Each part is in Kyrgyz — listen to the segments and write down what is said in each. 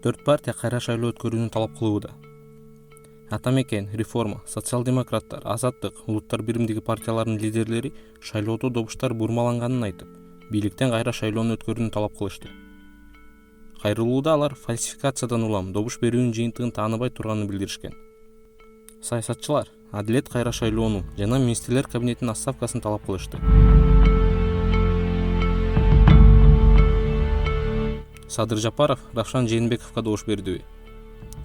4 партия кайра шайлоо өткөрүүнү талап кылууда. Атамекен, Реформа, Социал-демократтар, Азаттык, Улуттар биримдиги партияларынын лидерлери шайлоодо добуштар бурмаланганын айтып, бийликтен кайра шайлоону өткөрүүнү талап кылышты. Кайрылууда алар фальсификациядан улам добуш берүүнүн жыйынтыгын тааныбай турганын билдиришкен. Саясатчылар адилет кайра шайлоону жана министрлер кабинетинин отставкасын талап кылышты. Садыр Жапаров Равшан Жээнбековго добуш бердиби?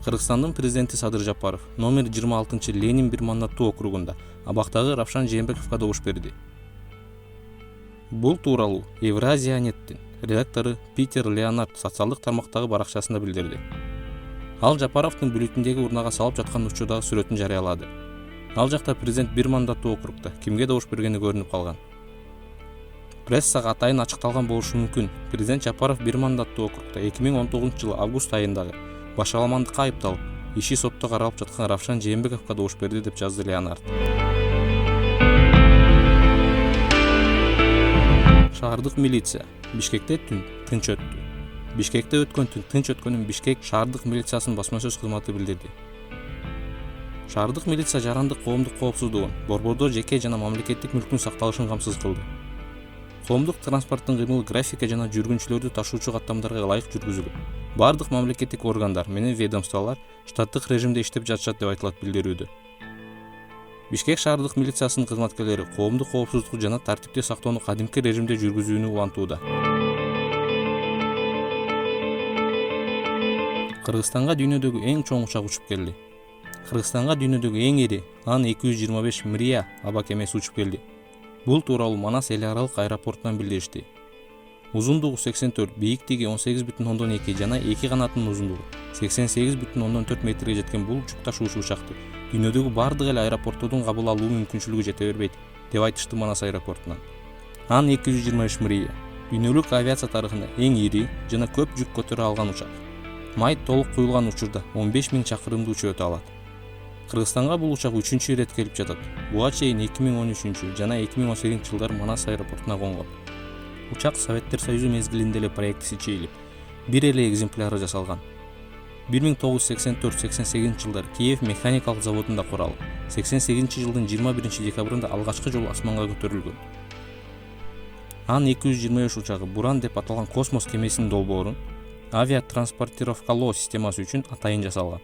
Кыргызстандын президенти Садыр Жапаров номер 26 Ленин бир мандаттуу округунда абактагы Равшан Жээнбековго добуш берди. Бул тууралуу Евразия.неттин редактору Питер Леонард социалдык тармактагы баракчасында билдирди. Ал Жапаровдун бюллетендеги урнага салып жаткан учурдагы сүрөтүн жарыялады. Ал жакта президент бир мандаттуу округда кимге добуш бергени көрүнүп калган. Прессага атайын ачыкталган болушу мүмкүн. Президент Жапаров бир мандаттуу округда 2019 август айындагы башаламандыкка айыпталып, иши сотто каралып жаткан Равшан Жээнбековго добуш берди деп жазды Леонард. Шаардык милиция Бишкекте тынч өттү. Бишкекте өткөн түн тынч өткөнүн Бишкек шаардык милициясынын басма сөз кызматы билдирди. Шаардык милиция жарандык коомдук коопсуздугун, борбордо жеке жана мамлекеттик мүлктүн сакталышын камсыз кылды. Коомдук транспорттун кыймыл графика жана жүргүнчүлөрдү ташуучу каттамдарга ылайык жүргүзүлүп, бардык мамлекеттик органдар менен ведомстволор штаттык режимде иштеп жатышат деп айтылат билдирүүдө. Бишкек шаардык милициясынын кызматкерлери коомдук коопсуздук жана тартипти сактоону кадимки режимде жүргүзүүнү улантууда. Кыргызстанга дүйнөдөгү эң чоң учак учуп келди. Кыргызстанга дүйнөдөгү эң ири Ан-225 Мрия аба кемеси учуп келди. Бул тууралуу Манас эл аралык аэропортунан билдиришти. Узундугу 84, бийиктиги 18,2 жана эки канатынын узундугу 88,4 метрге жеткен бул жүк ташуучу учакты дүйнөдөгү бардык эл аэропорттордун кабыл алуу мүмкүнчүлүгү жете бербейт деп айтышты Манас аэропортунан. Ан-225 Мрия дүйнөлүк авиация тарыхында эң ири жана көп жүк көтөрө алган учак. Май толук куюлган учурда 15 000 чакырымды учуп өтө алат. Кыргызстанга бул учак 3-чү ирет келип жатат. Буга чейин 2013 жана 2018 жылдары Манас аэропортуна конгон. Учак Советтер Союзу мезгилинде эле проектиси чейилип, бир эле экземпляры жасалган. 1984-88 жылдары Киев механикалык заводунда куралып, 88 жылдын 21 декабрында алгачкы жолу асманга көтөрүлгөн. Ан-225 учагы Буран деп аталган космос кемесинин долбоорун авиатранспортировкалоо системасы үчүн атайын жасалган.